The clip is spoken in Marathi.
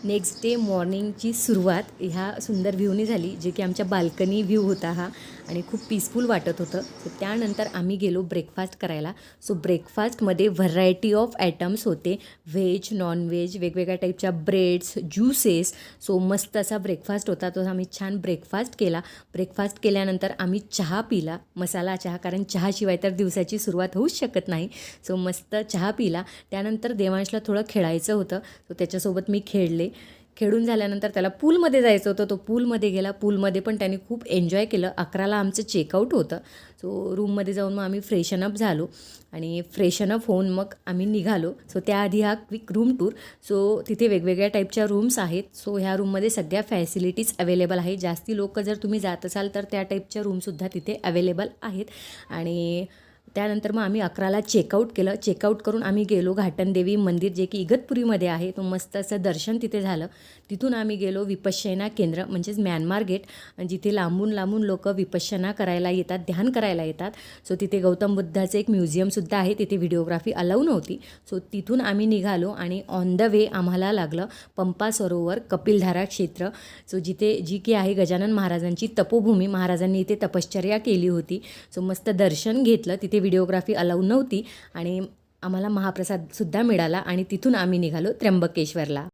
नेक्स्ट डे मॉर्निंगची सुरुवात ह्या सुंदर व्ह्यूने झाली, जे की आमच्या बाल्कनी व्ह्यू होता हा आणि खूप पीसफुल वाटत होतं. सो त्यानंतर आम्ही गेलो ब्रेकफास्ट करायला. सो ब्रेकफास्टमध्ये व्हरायटी ऑफ आयटम्स होते, व्हेज, नॉन व्हेज, वेगवेगळ्या टाईपच्या ब्रेड्स, ज्युसेस. सो मस्त असा ब्रेकफास्ट होता. तो आम्ही छान ब्रेकफास्ट केला. ब्रेकफास्ट केल्यानंतर आम्ही चहा पिला, मसाला चहा, कारण चहाशिवाय तर दिवसाची सुरुवात होऊच शकत नाही. सो मस्त चहा पिला. त्यानंतर देवांशला थोडं खेळायचं होतं, सो त्याच्यासोबत मी खेळून झाल्यानंतर त्याला पूलमध्ये जायचं होतं. तो पूलमध्ये गेला. पूलमध्ये पण त्याने खूप एन्जॉय केलं. 11ला आमचं चेकआउट होतं. सो रूममध्ये जाऊन मग आम्ही फ्रेशनअप झालो आणि फ्रेशनअप होऊन मग आम्ही निघालो. सो त्याआधी हा क्विक रूम टूर. सो तिथे वेगवेगळ्या टाईपच्या रूम्स आहेत. सो ह्या रूममध्ये सगळ्या फॅसिलिटीज अवेलेबल आहे. जास्ती लोक जर तुम्ही जात असाल तर त्या टाईपच्या रूमसुद्धा तिथे अवेलेबल आहेत. आणि त्यानंतर मग आम्ही 11ला चेकआउट केलं. चेकआउट करून आम्ही गेलो घाटनदेवी मंदिर, जे की इगतपुरीमध्ये आहे. तो मस्त असं दर्शन तिथे झालं. तिथून आम्ही गेलो विपश्यना केंद्र, म्हणजेच म्यानमार गेट, जिथे लांबून लांबून लोक विपश्यना करायला येतात, ध्यान करायला येतात. सो तिथे गौतम बुद्धाचं एक म्युझियमसुद्धा आहे. तिथे व्हिडिओग्राफी अलाऊ नव्हती. सो तिथून आम्ही निघालो आणि ऑन द वे आम्हाला लागलं पंपा सरोवर, कपिलधारा क्षेत्र. सो जी की आहे गजानन महाराजांची तपोभूमी. महाराजांनी इथे तपश्चर्या केली होती. सो मस्त दर्शन घेतलं. तिथे व्हिडिओग्राफी अलाऊ नव्हती आणि आम्हाला महाप्रसादसुद्धा मिळाला आणि तिथून आम्ही निघालो त्र्यंबकेश्वरला.